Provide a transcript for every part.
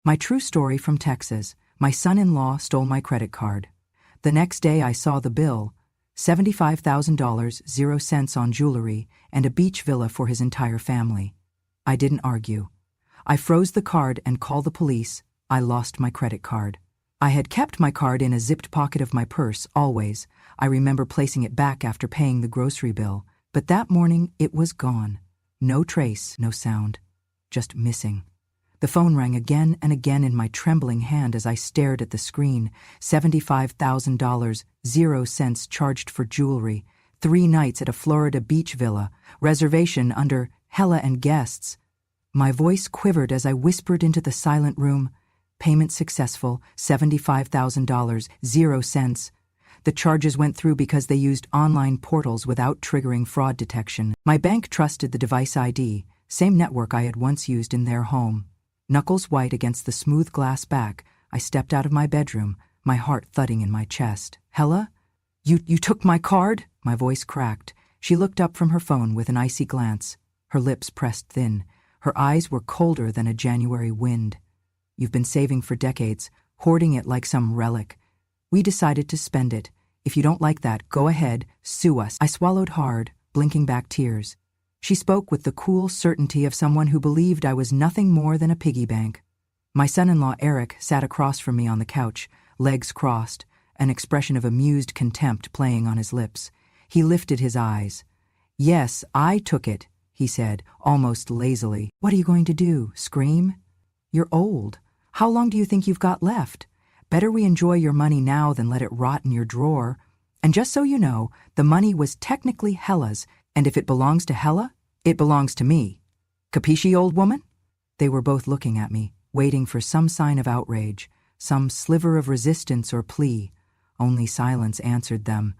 My true story from Texas. My son-in-law stole my credit card. The next day I saw the bill, $75,000, 0 cents on jewelry, and a beach villa for his entire family. I didn't argue. I froze the card and called the police. I lost my credit card. I had kept my card in a zipped pocket of my purse, always. I remember placing it back after paying the grocery bill, but that morning it was gone. No trace, no sound. Just missing. The phone rang again and again in my trembling hand as I stared at the screen. $75,000, 0 cents charged for jewelry, 3 nights at a Florida beach villa, reservation under Hella and guests. My voice quivered as I whispered into the silent room. Payment successful, $75,000, 0 cents. The charges went through because they used online portals without triggering fraud detection. My bank trusted the device ID, same network I had once used in their home. Knuckles white against the smooth glass back, I stepped out of my bedroom, my heart thudding in my chest. Hella? You took my card? My voice cracked. She looked up from her phone with an icy glance. Her lips pressed thin. Her eyes were colder than a January wind. You've been saving for decades, hoarding it like some relic. We decided to spend it. If you don't like that, go ahead, sue us. I swallowed hard, blinking back tears. She spoke with the cool certainty of someone who believed I was nothing more than a piggy bank. My son-in-law Eric sat across from me on the couch, legs crossed, an expression of amused contempt playing on his lips. He lifted his eyes. Yes, I took it, he said, almost lazily. What are you going to do, scream? You're old. How long do you think you've got left? Better we enjoy your money now than let it rot in your drawer. And just so you know, the money was technically Hella's, and if it belongs to Hella, it belongs to me. Capisci, old woman? They were both looking at me, waiting for some sign of outrage, some sliver of resistance or plea. Only silence answered them.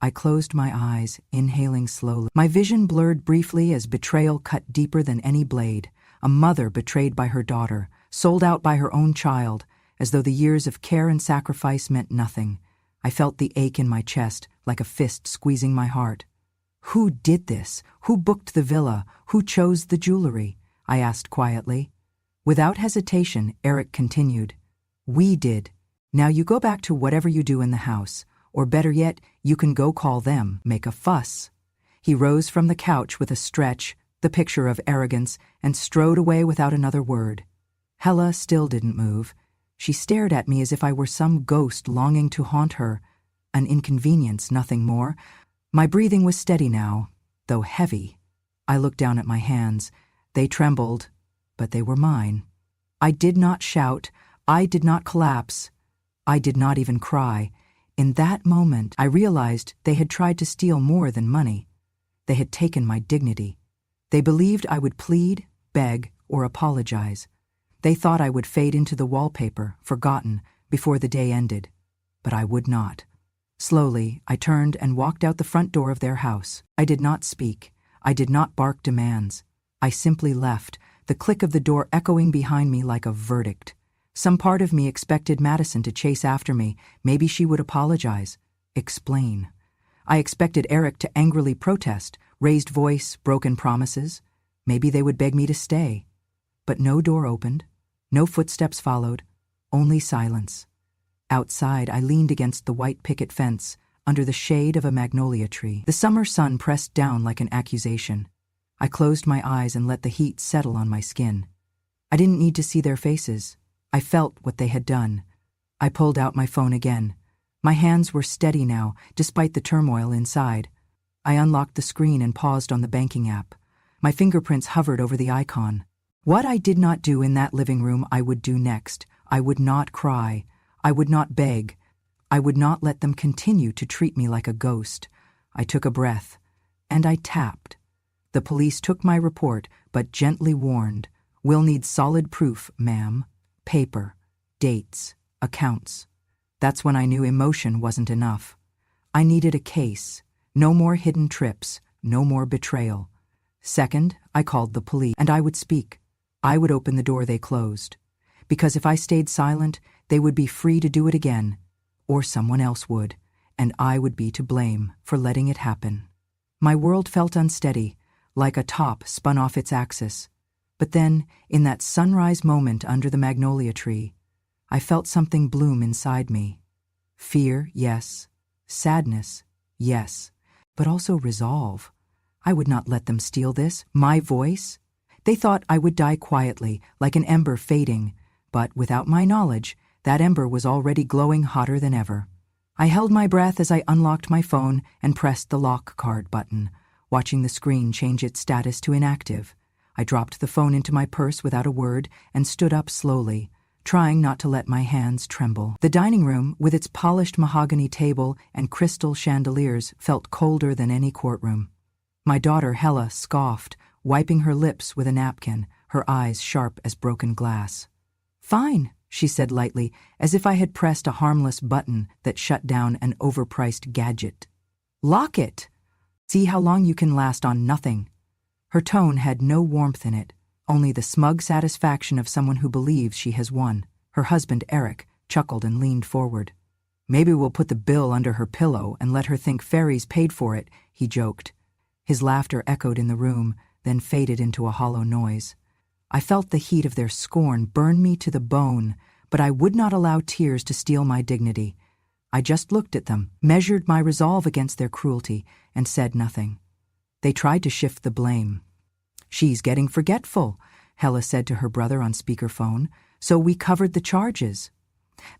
I closed my eyes, inhaling slowly. My vision blurred briefly as betrayal cut deeper than any blade. A mother betrayed by her daughter, sold out by her own child, as though the years of care and sacrifice meant nothing. I felt the ache in my chest, like a fist squeezing my heart. Who did this? Who booked the villa? Who chose the jewelry? I asked quietly. Without hesitation, Eric continued. We did. Now you go back to whatever you do in the house, or better yet, you can go call them, make a fuss. He rose from the couch with a stretch, the picture of arrogance, and strode away without another word. Hella still didn't move. She stared at me as if I were some ghost longing to haunt her. An inconvenience, nothing more. My breathing was steady now, though heavy. I looked down at my hands. They trembled, but they were mine. I did not shout. I did not collapse. I did not even cry. In that moment, I realized they had tried to steal more than money. They had taken my dignity. They believed I would plead, beg, or apologize. They thought I would fade into the wallpaper, forgotten, before the day ended. But I would not. Slowly, I turned and walked out the front door of their house. I did not speak. I did not bark demands. I simply left, the click of the door echoing behind me like a verdict. Some part of me expected Madison to chase after me. Maybe she would apologize, explain. I expected Eric to angrily protest, raised voice, broken promises. Maybe they would beg me to stay. But no door opened. No footsteps followed. Only silence. Outside, I leaned against the white picket fence, under the shade of a magnolia tree. The summer sun pressed down like an accusation. I closed my eyes and let the heat settle on my skin. I didn't need to see their faces. I felt what they had done. I pulled out my phone again. My hands were steady now, despite the turmoil inside. I unlocked the screen and paused on the banking app. My fingerprints hovered over the icon. What I did not do in that living room, I would do next. I would not cry. I would not beg. I would not let them continue to treat me like a ghost. I took a breath, and I tapped. The police took my report, but gently warned, "We'll need solid proof, ma'am. Paper, dates, accounts." That's when I knew emotion wasn't enough. I needed a case. No more hidden trips, no more betrayal. Second, I called the police, and I would speak. I would open the door they closed. Because if I stayed silent, they would be free to do it again, or someone else would, and I would be to blame for letting it happen. My world felt unsteady, like a top spun off its axis. But then, in that sunrise moment under the magnolia tree, I felt something bloom inside me. Fear, yes. Sadness, yes. But also resolve. I would not let them steal this, my voice. They thought I would die quietly, like an ember fading, but without my knowledge, that ember was already glowing hotter than ever. I held my breath as I unlocked my phone and pressed the lock card button, watching the screen change its status to inactive. I dropped the phone into my purse without a word and stood up slowly, trying not to let my hands tremble. The dining room, with its polished mahogany table and crystal chandeliers, felt colder than any courtroom. My daughter Hella scoffed, wiping her lips with a napkin, her eyes sharp as broken glass. "Fine," she said lightly, as if I had pressed a harmless button that shut down an overpriced gadget. "Lock it! See how long you can last on nothing." Her tone had no warmth in it, only the smug satisfaction of someone who believes she has won. Her husband, Eric, chuckled and leaned forward. "Maybe we'll put the bill under her pillow and let her think fairies paid for it," he joked. His laughter echoed in the room, then faded into a hollow noise. I felt the heat of their scorn burn me to the bone, but I would not allow tears to steal my dignity. I just looked at them, measured my resolve against their cruelty, and said nothing. They tried to shift the blame. "She's getting forgetful," Hella said to her brother on speakerphone, "so we covered the charges."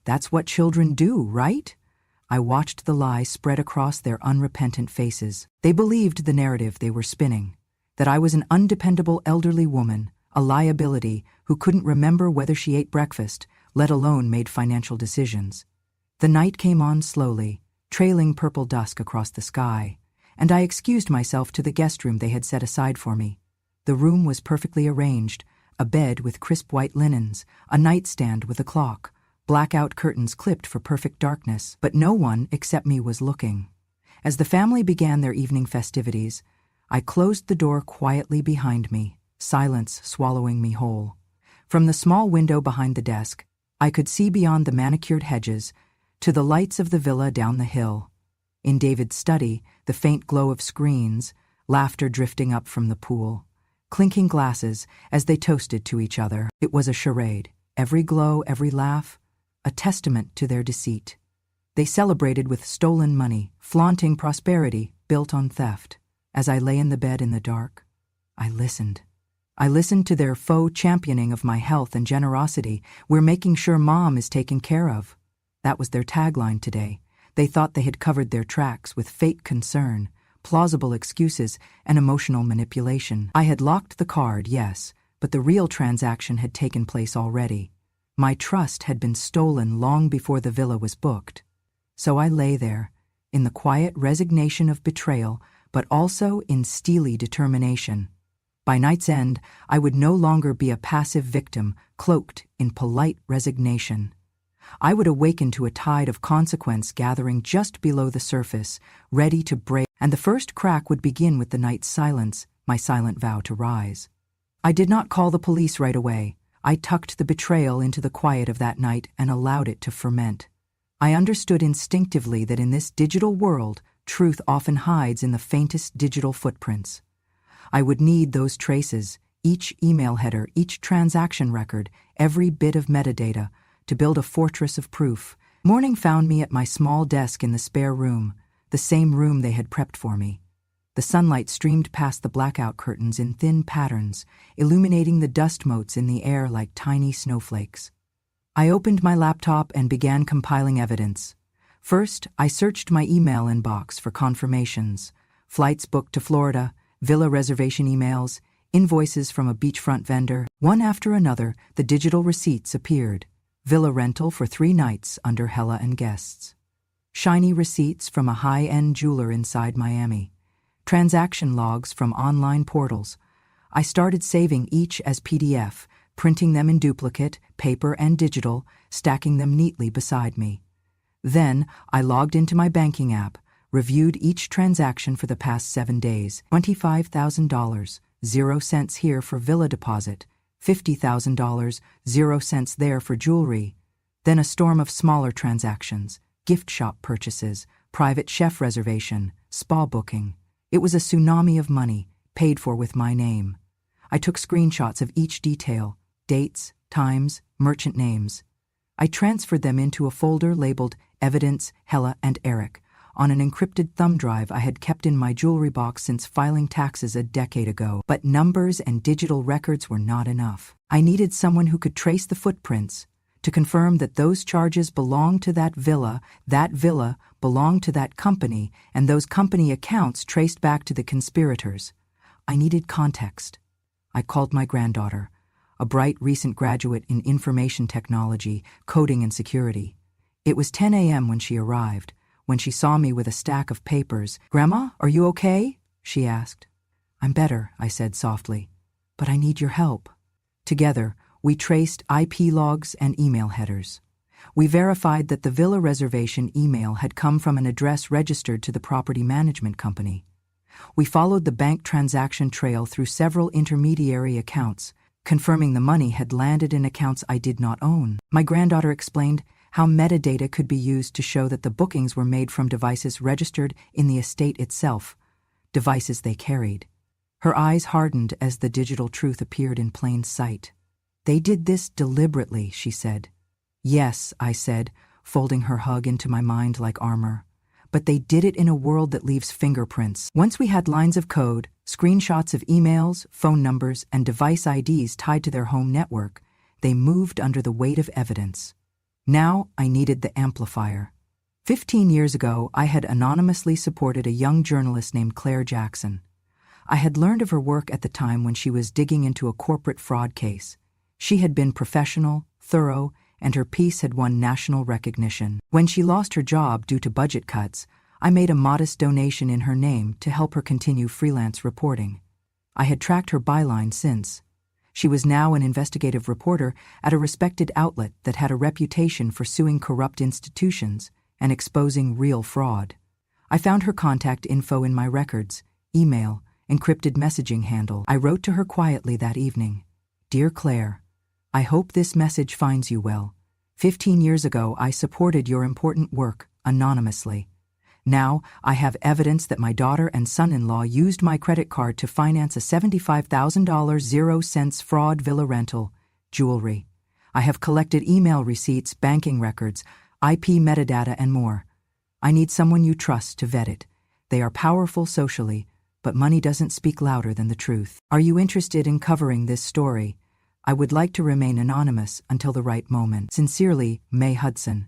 "That's what children do, right?" I watched the lie spread across their unrepentant faces. They believed the narrative they were spinning, that I was an undependable elderly woman, a liability who couldn't remember whether she ate breakfast, let alone made financial decisions. The night came on slowly, trailing purple dusk across the sky, and I excused myself to the guest room they had set aside for me. The room was perfectly arranged, a bed with crisp white linens, a nightstand with a clock, blackout curtains clipped for perfect darkness, but no one except me was looking. As the family began their evening festivities, I closed the door quietly behind me, silence swallowing me whole. From the small window behind the desk, I could see beyond the manicured hedges to the lights of the villa down the hill. In David's study, the faint glow of screens, laughter drifting up from the pool, clinking glasses as they toasted to each other. It was a charade. Every glow, every laugh, a testament to their deceit. They celebrated with stolen money, flaunting prosperity built on theft. As I lay in the bed in the dark, I listened. I listened to their faux championing of my health and generosity. "We're making sure Mom is taken care of." That was their tagline today. They thought they had covered their tracks with fake concern, plausible excuses, and emotional manipulation. I had locked the card, yes, but the real transaction had taken place already. My trust had been stolen long before the villa was booked. So I lay there, in the quiet resignation of betrayal, but also in steely determination. By night's end, I would no longer be a passive victim, cloaked in polite resignation. I would awaken to a tide of consequence gathering just below the surface, ready to break, and the first crack would begin with the night's silence, my silent vow to rise. I did not call the police right away. I tucked the betrayal into the quiet of that night and allowed it to ferment. I understood instinctively that in this digital world, truth often hides in the faintest digital footprints. I would need those traces, each email header, each transaction record, every bit of metadata, to build a fortress of proof. Morning found me at my small desk in the spare room, the same room they had prepped for me. The sunlight streamed past the blackout curtains in thin patterns, illuminating the dust motes in the air like tiny snowflakes. I opened my laptop and began compiling evidence. First, I searched my email inbox for confirmations, flights booked to Florida, villa reservation emails, invoices from a beachfront vendor. One after another, the digital receipts appeared. Villa rental for 3 nights under Hella and guests. Shiny receipts from a high-end jeweler inside Miami. Transaction logs from online portals. I started saving each as PDF, printing them in duplicate, paper and digital, stacking them neatly beside me. Then, I logged into my banking app, reviewed each transaction for the past 7 days. $25,000, 0 cents here for villa deposit, $50,000, 0 cents there for jewelry. Then a storm of smaller transactions, gift shop purchases, private chef reservation, spa booking. It was a tsunami of money, paid for with my name. I took screenshots of each detail, dates, times, merchant names. I transferred them into a folder labeled Evidence, Hella, and Eric on an encrypted thumb drive I had kept in my jewelry box since filing taxes a decade ago. But numbers and digital records were not enough. I needed someone who could trace the footprints, to confirm that those charges belonged to that villa belonged to that company, and those company accounts traced back to the conspirators. I needed context. I called my granddaughter, a bright recent graduate in information technology, coding and security. It was 10 a.m. when she arrived. When she saw me with a stack of papers, "Grandma, are you okay?" she asked. "I'm better," I said softly, "but I need your help." Together, we traced IP logs and email headers. We verified that the villa reservation email had come from an address registered to the property management company. We followed the bank transaction trail through several intermediary accounts, confirming the money had landed in accounts I did not own. My granddaughter explained how metadata could be used to show that the bookings were made from devices registered in the estate itself, devices they carried. Her eyes hardened as the digital truth appeared in plain sight. "They did this deliberately," she said. "Yes," I said, folding her hug into my mind like armor. "But they did it in a world that leaves fingerprints." Once we had lines of code, screenshots of emails, phone numbers, and device IDs tied to their home network, they moved under the weight of evidence. Now I needed the amplifier. 15 years ago, I had anonymously supported a young journalist named Claire Jackson. I had learned of her work at the time when she was digging into a corporate fraud case. She had been professional, thorough, and her piece had won national recognition. When she lost her job due to budget cuts, I made a modest donation in her name to help her continue freelance reporting. I had tracked her byline since. She was now an investigative reporter at a respected outlet that had a reputation for suing corrupt institutions and exposing real fraud. I found her contact info in my records, email, encrypted messaging handle. I wrote to her quietly that evening. "Dear Claire, I hope this message finds you well. 15 years ago, I supported your important work anonymously. Now, I have evidence that my daughter and son-in-law used my credit card to finance a $75,000 0-cents fraud villa rental, jewelry. I have collected email receipts, banking records, IP metadata, and more. I need someone you trust to vet it. They are powerful socially, but money doesn't speak louder than the truth. Are you interested in covering this story? I would like to remain anonymous until the right moment. Sincerely, May Hudson."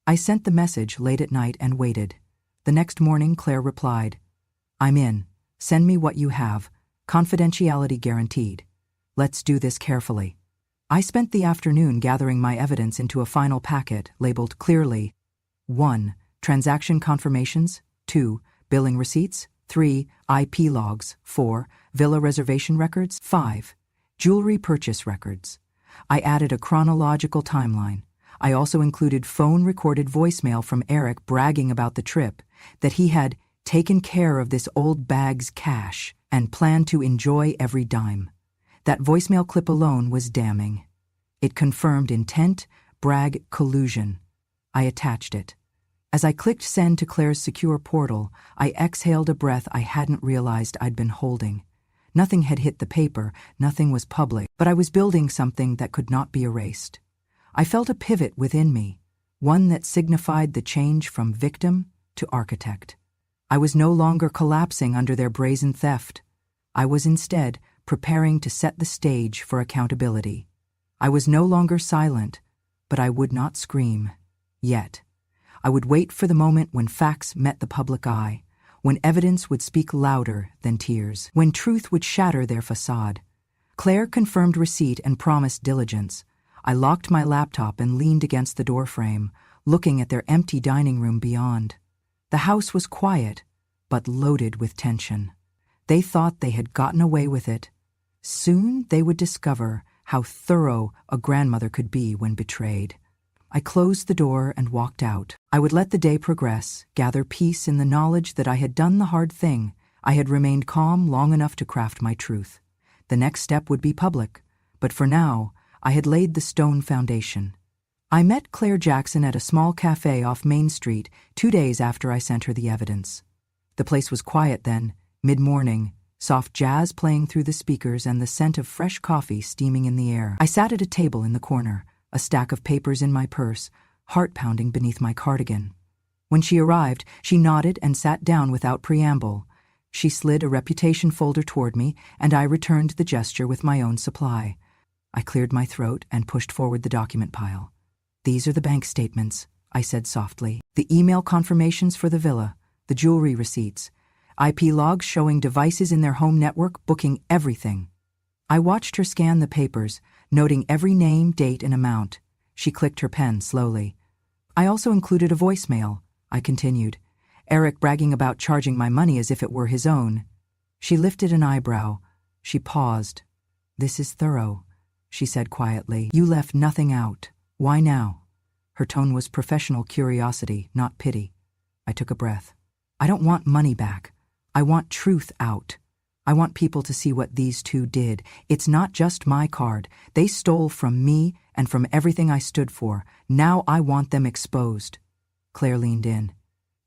I sent the message late at night and waited. The next morning, Claire replied, "I'm in. Send me what you have. Confidentiality guaranteed. Let's do this carefully." I spent the afternoon gathering my evidence into a final packet labeled clearly: 1. Transaction confirmations. 2. Billing receipts. 3. IP logs. 4. Villa reservation records. 5. Jewelry purchase records. I added a chronological timeline. I also included phone-recorded voicemail from Eric bragging about the trip, that he had taken care of this old bag's cash and planned to enjoy every dime. That voicemail clip alone was damning. It confirmed intent, brag, collusion. I attached it. As I clicked send to Claire's secure portal, I exhaled a breath I hadn't realized I'd been holding. Nothing had hit the paper, nothing was public, but I was building something that could not be erased. I felt a pivot within me, one that signified the change from victim to architect. I was no longer collapsing under their brazen theft. I was instead preparing to set the stage for accountability. I was no longer silent, but I would not scream. Yet. I would wait for the moment when facts met the public eye, when evidence would speak louder than tears, when truth would shatter their facade. Claire confirmed receipt and promised diligence. I locked my laptop and leaned against the doorframe, looking at their empty dining room beyond. The house was quiet, but loaded with tension. They thought they had gotten away with it. Soon they would discover how thorough a grandmother could be when betrayed. I closed the door and walked out. I would let the day progress, gather peace in the knowledge that I had done the hard thing. I had remained calm long enough to craft my truth. The next step would be public, but for now, I had laid the stone foundation. I met Claire Jackson at a small cafe off Main Street 2 days after I sent her the evidence. The place was quiet then, mid-morning, soft jazz playing through the speakers and the scent of fresh coffee steaming in the air. I sat at a table in the corner, a stack of papers in my purse, heart pounding beneath my cardigan. When she arrived, she nodded and sat down without preamble. She slid a reputation folder toward me, and I returned the gesture with my own supply. I cleared my throat and pushed forward the document pile. "These are the bank statements," I said softly. "The email confirmations for the villa, the jewelry receipts, IP logs showing devices in their home network booking everything." I watched her scan the papers, noting every name, date, and amount. She clicked her pen slowly. "I also included a voicemail," I continued. "Eric bragging about charging my money as if it were his own." She lifted an eyebrow. She paused. "This is thorough," she said quietly. "You left nothing out. Why now?" Her tone was professional curiosity, not pity. I took a breath. "I don't want money back. I want truth out. I want people to see what these two did. It's not just my card. They stole from me and from everything I stood for. Now I want them exposed." Claire leaned in.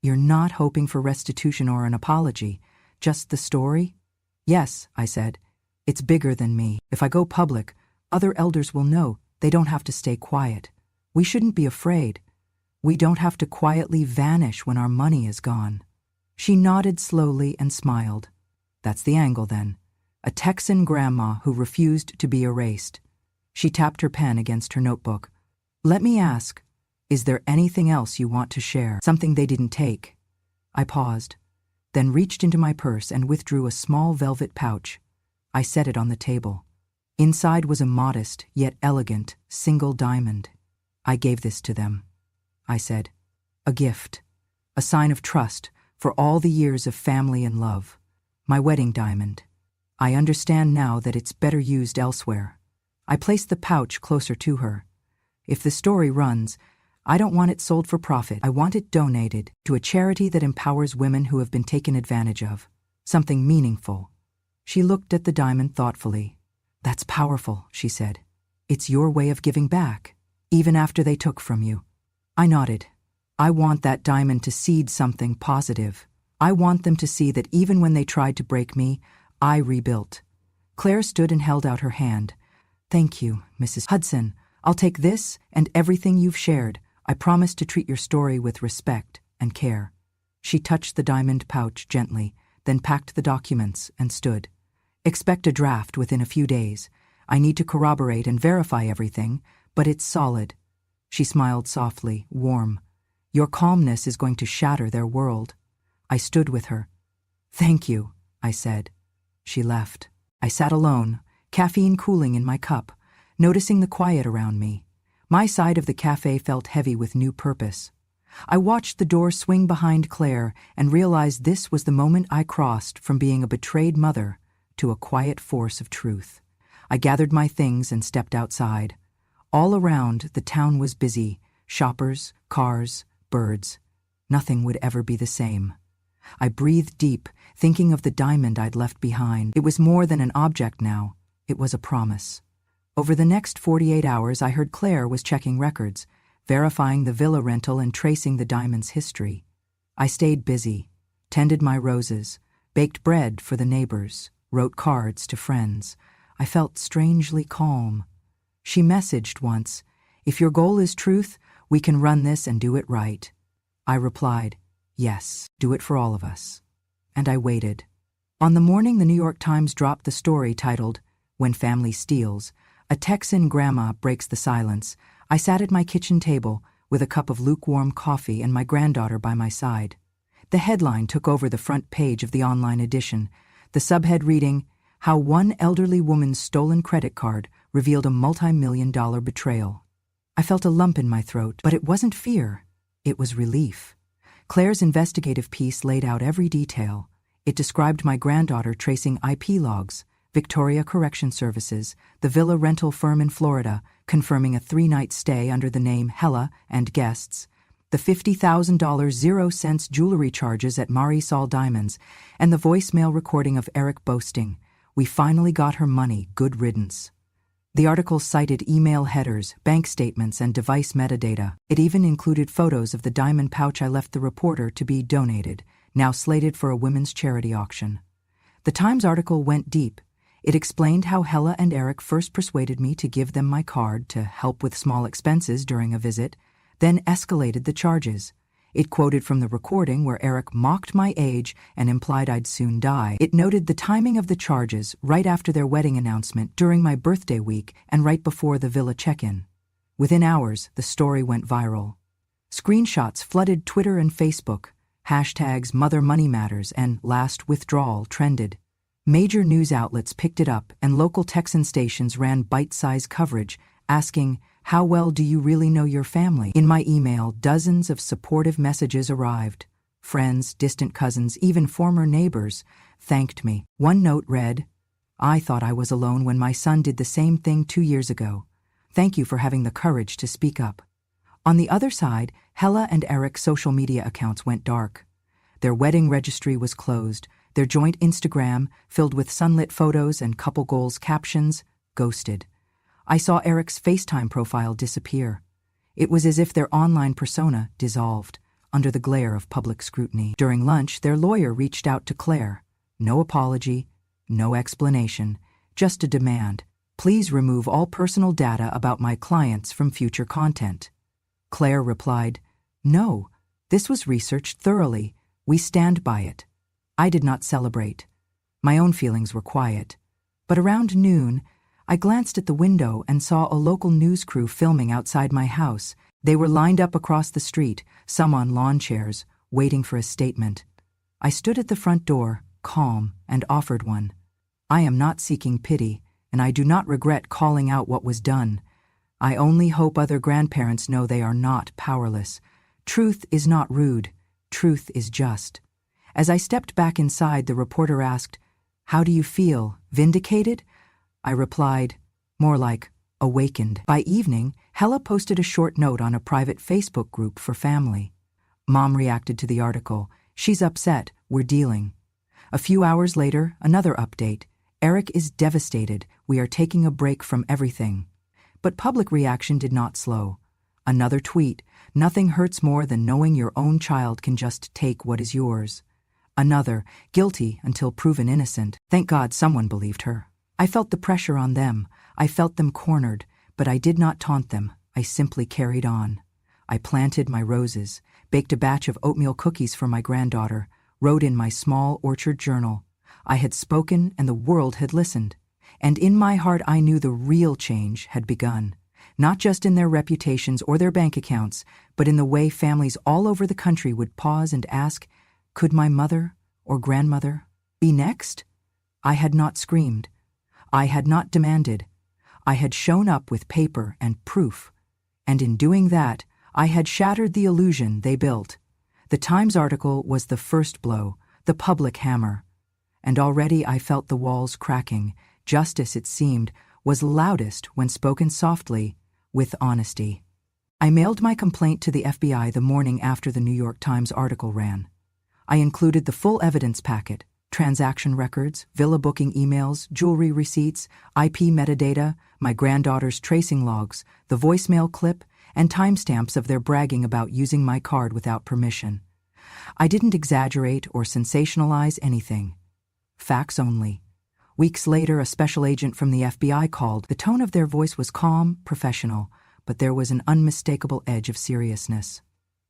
"You're not hoping for restitution or an apology, just the story?" "Yes," I said. "It's bigger than me. If I go public, other elders will know. They don't have to stay quiet. We shouldn't be afraid. We don't have to quietly vanish when our money is gone." She nodded slowly and smiled. "That's the angle, then. A Texan grandma who refused to be erased." She tapped her pen against her notebook. "Let me ask, is there anything else you want to share? Something they didn't take?" I paused, then reached into my purse and withdrew a small velvet pouch. I set it on the table. Inside was a modest, yet elegant, single diamond. "I gave this to them," I said. "A gift. A sign of trust for all the years of family and love. My wedding diamond. I understand now that it's better used elsewhere." I placed the pouch closer to her. "If the story runs, I don't want it sold for profit. I want it donated to a charity that empowers women who have been taken advantage of. Something meaningful." She looked at the diamond thoughtfully. "That's powerful," she said. "It's your way of giving back, even after they took from you." I nodded. "I want that diamond to seed something positive. I want them to see that even when they tried to break me, I rebuilt." Claire stood and held out her hand. "Thank you, Mrs. Hudson. I'll take this and everything you've shared. I promise to treat your story with respect and care." She touched the diamond pouch gently, then packed the documents and stood. "Expect a draft within a few days. I need to corroborate and verify everything, but it's solid." She smiled softly, warm. "Your calmness is going to shatter their world." I stood with her. "Thank you," I said. She left. I sat alone, caffeine cooling in my cup, noticing the quiet around me. My side of the cafe felt heavy with new purpose. I watched the door swing behind Claire and realized this was the moment I crossed from being a betrayed mother to a quiet force of truth. I gathered my things and stepped outside. All around, the town was busy. Shoppers, cars, birds. Nothing would ever be the same. I breathed deep, thinking of the diamond I'd left behind. It was more than an object now. It was a promise. Over the next 48 hours, I heard Claire was checking records, verifying the villa rental and tracing the diamond's history. I stayed busy, tended my roses, baked bread for the neighbors, wrote cards to friends. I felt strangely calm. She messaged once, "If your goal is truth, we can run this and do it right." I replied, "Yes, do it for all of us." And I waited. On the morning the New York Times dropped the story titled, "When Family Steals, a Texan Grandma Breaks the Silence," I sat at my kitchen table with a cup of lukewarm coffee and my granddaughter by my side. The headline took over the front page of the online edition, the subhead reading, "How One Elderly Woman's Stolen Credit Card Revealed a Multi-million-dollar Betrayal." I felt a lump in my throat, but it wasn't fear. It was relief. Claire's investigative piece laid out every detail. It described my granddaughter tracing IP logs, Victoria Correction Services, the villa rental firm in Florida, confirming a 3-night stay under the name Hella and guests, the $50,000 0-cents jewelry charges at Marisol Diamonds, and the voicemail recording of Eric boasting, "We finally got her money, good riddance." The article cited email headers, bank statements, and device metadata. It even included photos of the diamond pouch I left the reporter to be donated, now slated for a women's charity auction. The Times article went deep. It explained how Hella and Eric first persuaded me to give them my card to help with small expenses during a visit, then escalated the charges. It quoted from the recording where Eric mocked my age and implied I'd soon die. It noted the timing of the charges right after their wedding announcement during my birthday week and right before the villa check-in. Within hours, the story went viral. Screenshots flooded Twitter and Facebook. Hashtags Mother Money Matters and Last Withdrawal trended. Major news outlets picked it up, and local Texan stations ran bite-sized coverage, asking, "How well do you really know your family?" In my email, dozens of supportive messages arrived. Friends, distant cousins, even former neighbors thanked me. One note read, "I thought I was alone when my son did the same thing 2 years ago. Thank you for having the courage to speak up." On the other side, Hella and Eric's social media accounts went dark. Their wedding registry was closed. Their joint Instagram, filled with sunlit photos and couple goals captions, ghosted. I saw Eric's FaceTime profile disappear. It was as if their online persona dissolved under the glare of public scrutiny. During lunch, their lawyer reached out to Claire. No apology, no explanation, just a demand. Please remove all personal data about my clients from future content. Claire replied, "No, this was researched thoroughly. We stand by it." I did not celebrate. My own feelings were quiet. But around noon, I glanced at the window and saw a local news crew filming outside my house. They were lined up across the street, some on lawn chairs, waiting for a statement. I stood at the front door, calm, and offered one. I am not seeking pity, and I do not regret calling out what was done. I only hope other grandparents know they are not powerless. Truth is not rude. Truth is just. As I stepped back inside, the reporter asked, "How do you feel? Vindicated?" I replied, more like, awakened. By evening, Hella posted a short note on a private Facebook group for family. Mom reacted to the article. "She's upset. We're dealing." A few hours later, another update. "Eric is devastated. We are taking a break from everything." But public reaction did not slow. Another tweet. "Nothing hurts more than knowing your own child can just take what is yours." Another. "Guilty until proven innocent." Thank God someone believed her. I felt the pressure on them. I felt them cornered, but I did not taunt them. I simply carried on. I planted my roses, baked a batch of oatmeal cookies for my granddaughter, wrote in my small orchard journal. I had spoken and the world had listened. And in my heart I knew the real change had begun. Not just in their reputations or their bank accounts, but in the way families all over the country would pause and ask, could my mother or grandmother be next? I had not screamed. I had not demanded. I had shown up with paper and proof. And in doing that, I had shattered the illusion they built. The Times article was the first blow, the public hammer. And already I felt the walls cracking. Justice, it seemed, was loudest when spoken softly, with honesty. I mailed my complaint to the FBI the morning after the New York Times article ran. I included the full evidence packet, transaction records, villa booking emails, jewelry receipts, IP metadata, my granddaughter's tracing logs, the voicemail clip, and timestamps of their bragging about using my card without permission. I didn't exaggerate or sensationalize anything. Facts only. Weeks later, a special agent from the FBI called. The tone of their voice was calm, professional, but there was an unmistakable edge of seriousness.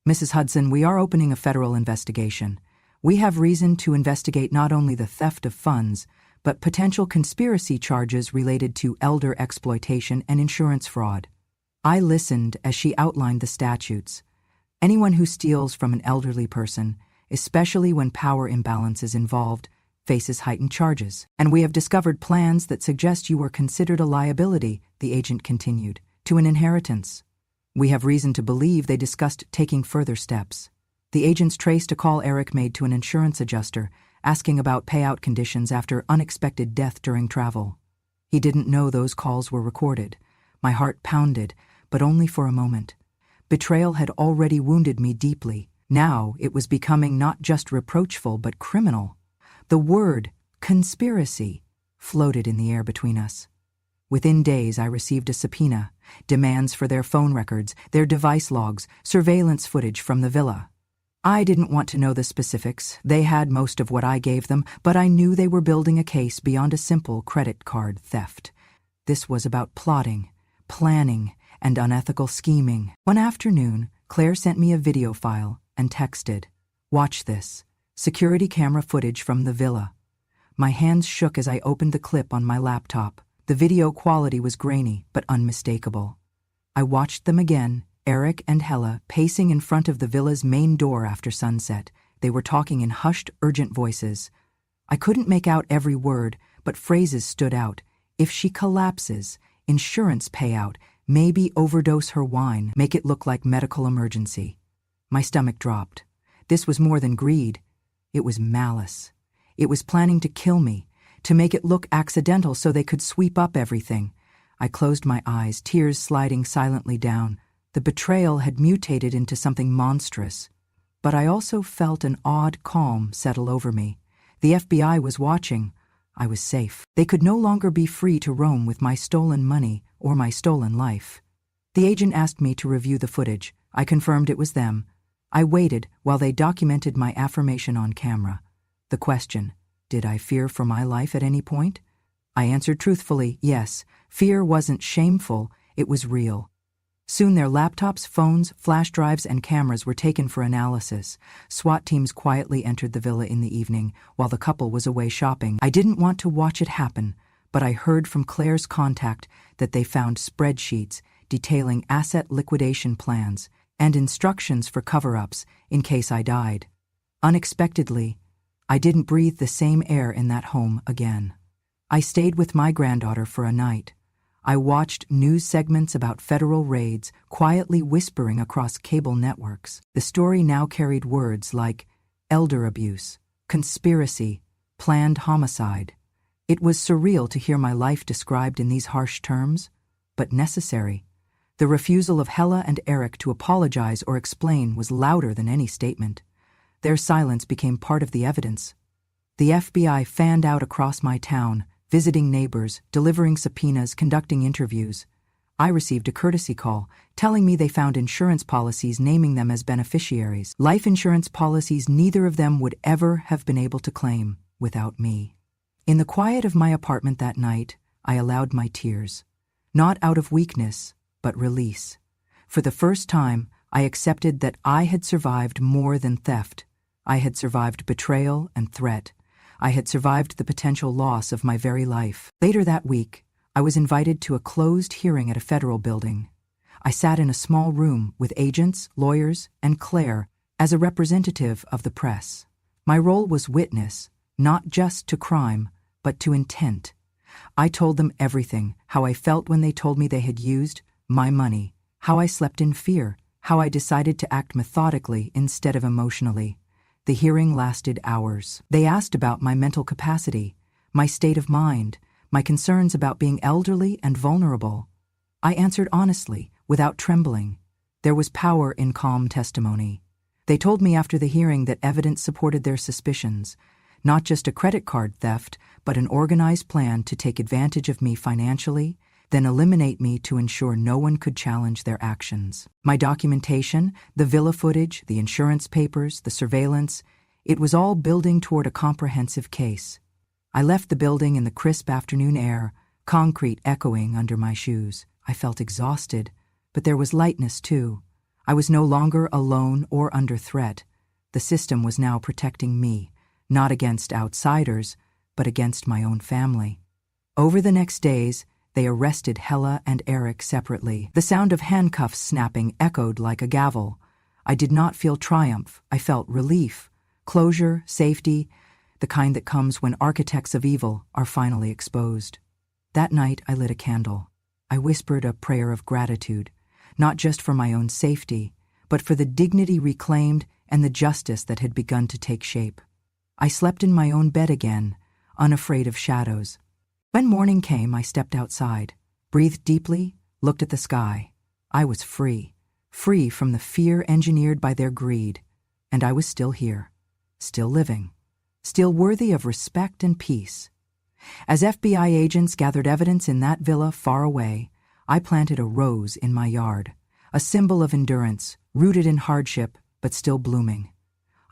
"Mrs. Hudson, we are opening a federal investigation. We have reason to investigate not only the theft of funds, but potential conspiracy charges related to elder exploitation and insurance fraud." I listened as she outlined the statutes. Anyone who steals from an elderly person, especially when power imbalance is involved, faces heightened charges. "And we have discovered plans that suggest you were considered a liability," the agent continued, "to an inheritance. We have reason to believe they discussed taking further steps." The agents traced a call Eric made to an insurance adjuster, asking about payout conditions after unexpected death during travel. He didn't know those calls were recorded. My heart pounded, but only for a moment. Betrayal had already wounded me deeply. Now it was becoming not just reproachful but criminal. The word conspiracy floated in the air between us. Within days I received a subpoena, demands for their phone records, their device logs, surveillance footage from the villa. I didn't want to know the specifics. They had most of what I gave them, but I knew they were building a case beyond a simple credit card theft. This was about plotting, planning, and unethical scheming. One afternoon, Claire sent me a video file and texted, "Watch this. Security camera footage from the villa." My hands shook as I opened the clip on my laptop. The video quality was grainy, but unmistakable. I watched them again, Eric and Hella pacing in front of the villa's main door after sunset. They were talking in hushed, urgent voices. I couldn't make out every word, but phrases stood out. If she collapses, insurance payout, maybe overdose her wine, make it look like medical emergency. My stomach dropped. This was more than greed. It was malice. It was planning to kill me, to make it look accidental so they could sweep up everything. I closed my eyes, tears sliding silently down. The betrayal had mutated into something monstrous. But I also felt an odd calm settle over me. The FBI was watching. I was safe. They could no longer be free to roam with my stolen money or my stolen life. The agent asked me to review the footage. I confirmed it was them. I waited while they documented my affirmation on camera. The question, did I fear for my life at any point? I answered truthfully, yes. Fear wasn't shameful, it was real. Soon their laptops, phones, flash drives, and cameras were taken for analysis. SWAT teams quietly entered the villa in the evening while the couple was away shopping. I didn't want to watch it happen, but I heard from Claire's contact that they found spreadsheets detailing asset liquidation plans and instructions for cover-ups in case I died. Unexpectedly, I didn't breathe the same air in that home again. I stayed with my granddaughter for a night. I watched news segments about federal raids quietly whispering across cable networks. The story now carried words like elder abuse, conspiracy, planned homicide. It was surreal to hear my life described in these harsh terms, but necessary. The refusal of Hella and Eric to apologize or explain was louder than any statement. Their silence became part of the evidence. The FBI fanned out across my town, visiting neighbors, delivering subpoenas, conducting interviews. I received a courtesy call, telling me they found insurance policies naming them as beneficiaries. Life insurance policies neither of them would ever have been able to claim without me. In the quiet of my apartment that night, I allowed my tears. Not out of weakness, but release. For the first time, I accepted that I had survived more than theft. I had survived betrayal and threat. I had survived the potential loss of my very life. Later that week, I was invited to a closed hearing at a federal building. I sat in a small room with agents, lawyers, and Claire as a representative of the press. My role was witness, not just to crime, but to intent. I told them everything, how I felt when they told me they had used my money, how I slept in fear, how I decided to act methodically instead of emotionally. The hearing lasted hours. They asked about my mental capacity, my state of mind, my concerns about being elderly and vulnerable. I answered honestly, without trembling. There was power in calm testimony. They told me after the hearing that evidence supported their suspicions, not just a credit card theft, but an organized plan to take advantage of me financially, then eliminate me to ensure no one could challenge their actions. My documentation, the villa footage, the insurance papers, the surveillance, it was all building toward a comprehensive case. I left the building in the crisp afternoon air, concrete echoing under my shoes. I felt exhausted, but there was lightness too. I was no longer alone or under threat. The system was now protecting me, not against outsiders, but against my own family. Over the next days, they arrested Hella and Eric separately. The sound of handcuffs snapping echoed like a gavel. I did not feel triumph. I felt relief, closure, safety, the kind that comes when architects of evil are finally exposed. That night, I lit a candle. I whispered a prayer of gratitude, not just for my own safety, but for the dignity reclaimed and the justice that had begun to take shape. I slept in my own bed again, unafraid of shadows. When morning came, I stepped outside, breathed deeply, looked at the sky. I was free from the fear engineered by their greed, and I was still here, still living, still worthy of respect and peace. As FBI agents gathered evidence in that villa far away, I planted a rose in my yard, a symbol of endurance, rooted in hardship, but still blooming.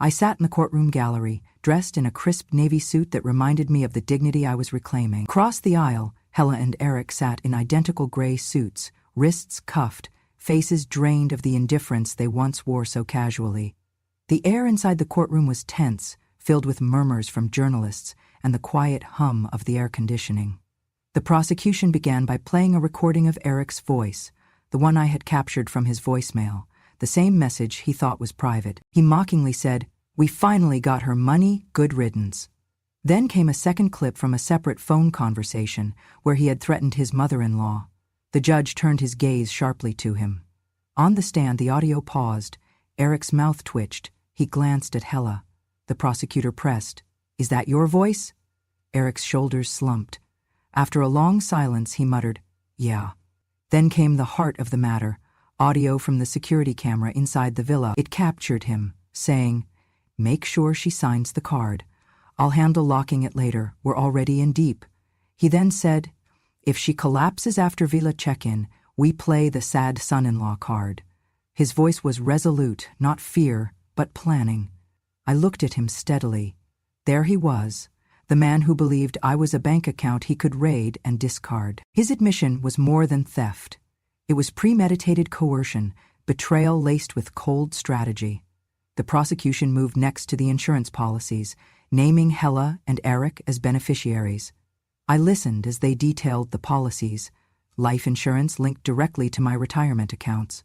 I sat in the courtroom gallery, dressed in a crisp navy suit that reminded me of the dignity I was reclaiming. Across the aisle, Hella and Eric sat in identical gray suits, wrists cuffed, faces drained of the indifference they once wore so casually. The air inside the courtroom was tense, filled with murmurs from journalists and the quiet hum of the air conditioning. The prosecution began by playing a recording of Eric's voice, the one I had captured from his voicemail, the same message he thought was private. He mockingly said, "We finally got her money, good riddance." Then came a second clip from a separate phone conversation where he had threatened his mother-in-law. The judge turned his gaze sharply to him. On the stand, the audio paused. Eric's mouth twitched. He glanced at Hella. The prosecutor pressed, "Is that your voice?" Eric's shoulders slumped. After a long silence, he muttered, "Yeah." Then came the heart of the matter, audio from the security camera inside the villa. It captured him, saying, "Make sure she signs the card. I'll handle locking it later. We're already in deep." He then said, "If she collapses after villa check-in, we play the sad son-in-law card." His voice was resolute, not fear, but planning. I looked at him steadily. There he was, the man who believed I was a bank account he could raid and discard. His admission was more than theft. It was premeditated coercion, betrayal laced with cold strategy. The prosecution moved next to the insurance policies, naming Hella and Eric as beneficiaries. I listened as they detailed the policies. Life insurance linked directly to my retirement accounts.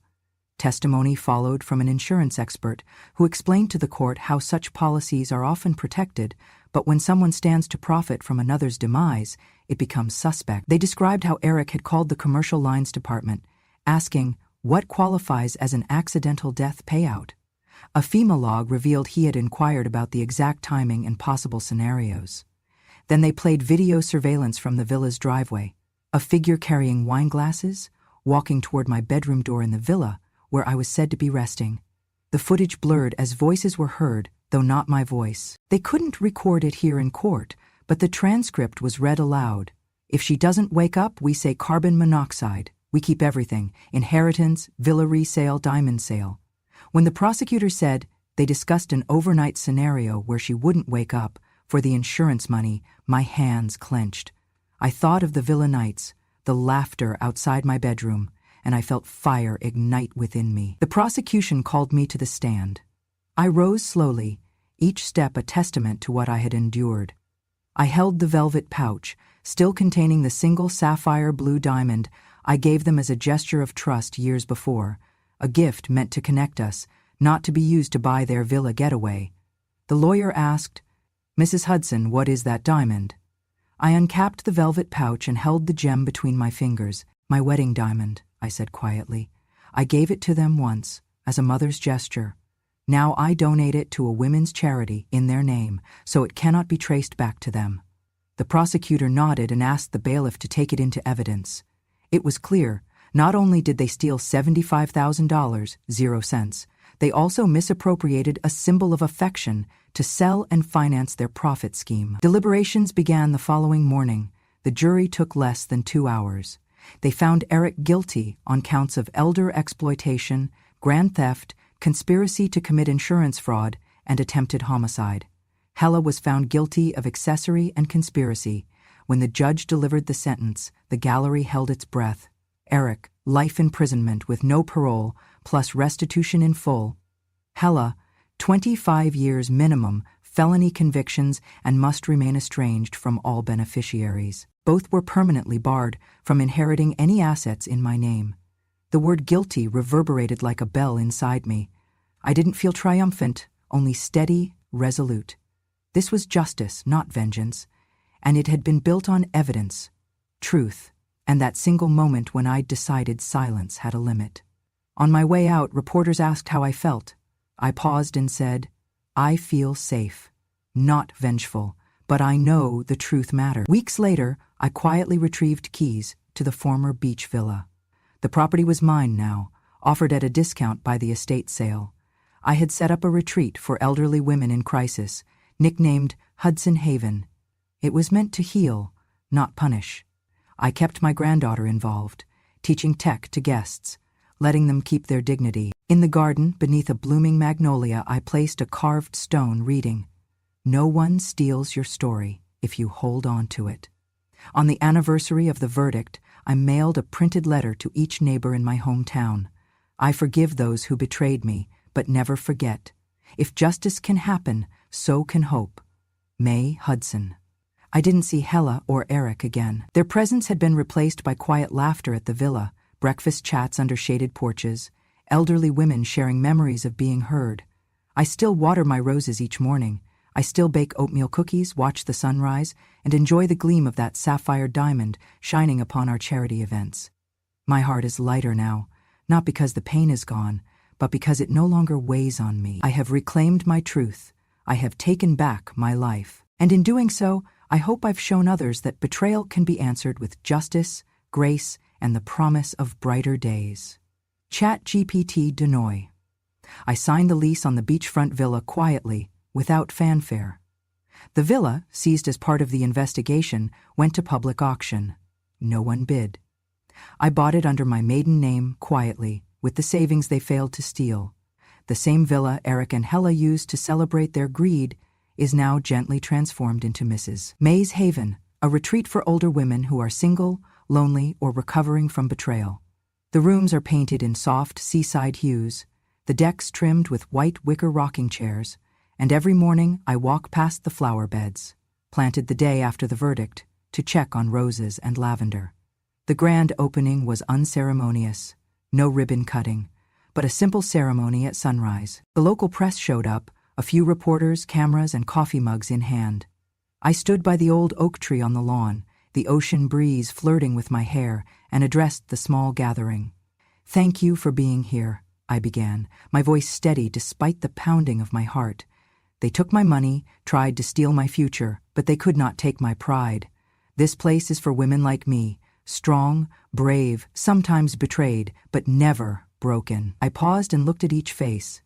Testimony followed from an insurance expert who explained to the court how such policies are often protected, but when someone stands to profit from another's demise, it becomes suspect. They described how Eric had called the commercial lines department, asking what qualifies as an accidental death payout. A FEMA log revealed he had inquired about the exact timing and possible scenarios. Then they played video surveillance from the villa's driveway, a figure carrying wine glasses, walking toward my bedroom door in the villa, where I was said to be resting. The footage blurred as voices were heard, though not my voice. They couldn't record it here in court, but the transcript was read aloud. "If she doesn't wake up, we say carbon monoxide. We keep everything, inheritance, villa resale, diamond sale." When the prosecutor said they discussed an overnight scenario where she wouldn't wake up for the insurance money, my hands clenched. I thought of the villa nights, the laughter outside my bedroom, and I felt fire ignite within me. The prosecution called me to the stand. I rose slowly, each step a testament to what I had endured. I held the velvet pouch, still containing the single sapphire blue diamond I gave them as a gesture of trust years before, a gift meant to connect us, not to be used to buy their villa getaway. The lawyer asked, "Mrs. Hudson, what is that diamond?" I uncapped the velvet pouch and held the gem between my fingers. "My wedding diamond," I said quietly. "I gave it to them once, as a mother's gesture. Now I donate it to a women's charity in their name, so it cannot be traced back to them." The prosecutor nodded and asked the bailiff to take it into evidence. It was clear, not only did they steal $75,000, 0 cents, they also misappropriated a symbol of affection to sell and finance their profit scheme. Deliberations began the following morning. The jury took less than 2 hours. They found Eric guilty on counts of elder exploitation, grand theft, conspiracy to commit insurance fraud, and attempted homicide. Hella was found guilty of accessory and conspiracy. When the judge delivered the sentence, the gallery held its breath. Eric, life imprisonment with no parole, plus restitution in full. Hella, 25 years minimum, felony convictions, and must remain estranged from all beneficiaries. Both were permanently barred from inheriting any assets in my name. The word guilty reverberated like a bell inside me. I didn't feel triumphant, only steady, resolute. This was justice, not vengeance, and it had been built on evidence, truth, and that single moment when I'd decided silence had a limit. On my way out, reporters asked how I felt. I paused and said, "I feel safe, not vengeful, but I know the truth matters." Weeks later, I quietly retrieved keys to the former beach villa. The property was mine now, offered at a discount by the estate sale. I had set up a retreat for elderly women in crisis, nicknamed Hudson Haven. It was meant to heal, not punish. I kept my granddaughter involved, teaching tech to guests, letting them keep their dignity. In the garden, beneath a blooming magnolia, I placed a carved stone reading, "No one steals your story if you hold on to it." On the anniversary of the verdict, I mailed a printed letter to each neighbor in my hometown. I forgive those who betrayed me, but never forget. If justice can happen, so can hope. May Hudson. I didn't see Hella or Eric again. Their presence had been replaced by quiet laughter at the villa, breakfast chats under shaded porches, elderly women sharing memories of being heard. I still water my roses each morning. I still bake oatmeal cookies, watch the sunrise, and enjoy the gleam of that sapphire diamond shining upon our charity events. My heart is lighter now, not because the pain is gone, but because it no longer weighs on me. I have reclaimed my truth. I have taken back my life. And in doing so, I hope I've shown others that betrayal can be answered with justice, grace, and the promise of brighter days. ChatGPT Denoy. I signed the lease on the beachfront villa quietly, without fanfare. The villa, seized as part of the investigation, went to public auction. No one bid. I bought it under my maiden name, quietly, with the savings they failed to steal. The same villa Eric and Hella used to celebrate their greed is now gently transformed into Mrs. May's Haven, a retreat for older women who are single, lonely, or recovering from betrayal. The rooms are painted in soft seaside hues, the decks trimmed with white wicker rocking chairs, and every morning I walk past the flower beds, planted the day after the verdict, to check on roses and lavender. The grand opening was unceremonious, no ribbon cutting, but a simple ceremony at sunrise. The local press showed up, a few reporters, cameras, and coffee mugs in hand. I stood by the old oak tree on the lawn, the ocean breeze flirting with my hair, and addressed the small gathering. "Thank you for being here," I began, my voice steady despite the pounding of my heart. "They took my money, tried to steal my future, but they could not take my pride. This place is for women like me, strong, brave, sometimes betrayed, but never broken." I paused and looked at each face.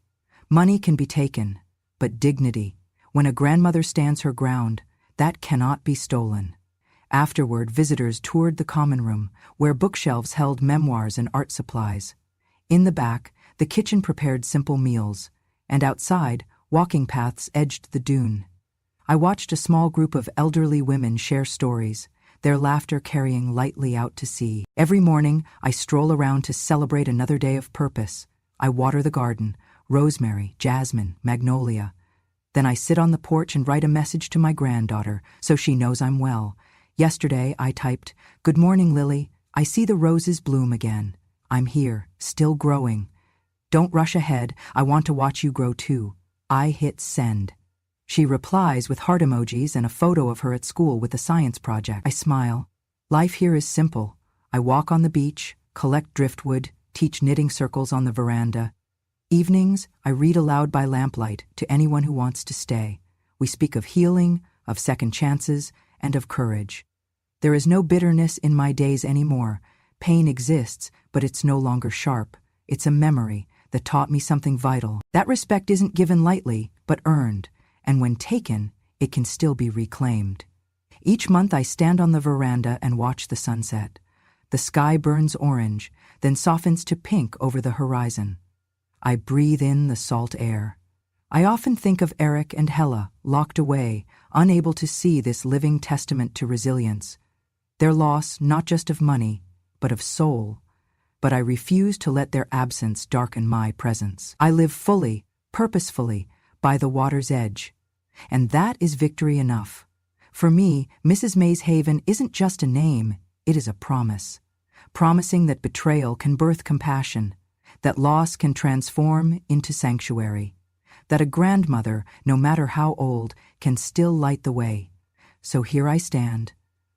Money can be taken, but dignity, when a grandmother stands her ground, that cannot be stolen. Afterward, visitors toured the common room, where bookshelves held memoirs and art supplies. In the back, the kitchen prepared simple meals, and outside, walking paths edged the dune. I watched a small group of elderly women share stories, their laughter carrying lightly out to sea. Every morning, I stroll around to celebrate another day of purpose. I water the garden, rosemary, jasmine, magnolia. Then I sit on the porch and write a message to my granddaughter, so she knows I'm well. Yesterday, I typed, "Good morning, Lily. I see the roses bloom again. I'm here, still growing. Don't rush ahead. I want to watch you grow too." I hit send. She replies with heart emojis and a photo of her at school with a science project. I smile. Life here is simple. I walk on the beach, collect driftwood, teach knitting circles on the veranda. Evenings, I read aloud by lamplight to anyone who wants to stay. We speak of healing, of second chances, and of courage. There is no bitterness in my days anymore. Pain exists, but it's no longer sharp. It's a memory that taught me something vital. That respect isn't given lightly, but earned, and when taken, it can still be reclaimed. Each month I stand on the veranda and watch the sunset. The sky burns orange, then softens to pink over the horizon. I breathe in the salt air. I often think of Eric and Hella, locked away, unable to see this living testament to resilience. Their loss not just of money, but of soul. But I refuse to let their absence darken my presence. I live fully, purposefully, by the water's edge. And that is victory enough. For me, Mrs. May's Haven isn't just a name, it is a promise. Promising that betrayal can birth compassion, that loss can transform into sanctuary, that a grandmother, no matter how old, can still light the way. So here I stand,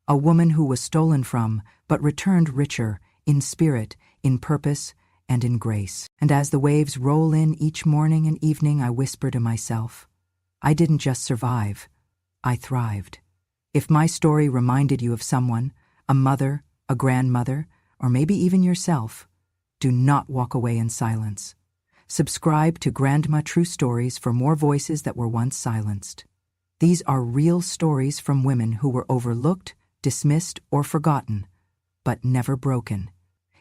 a woman who was stolen from, but returned richer, in spirit, in purpose, and in grace. And as the waves roll in each morning and evening, I whisper to myself, I didn't just survive, I thrived. If my story reminded you of someone, a mother, a grandmother, or maybe even yourself, do not walk away in silence. Subscribe to Grandma True Stories for more voices that were once silenced. These are real stories from women who were overlooked, dismissed, or forgotten, but never broken.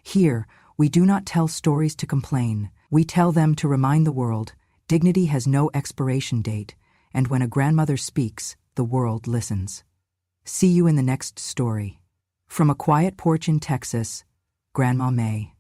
Here, we do not tell stories to complain, We tell them to remind the world dignity has no expiration date, and when a grandmother speaks, the world listens. See you in the next story. From a quiet porch in Texas, Grandma May.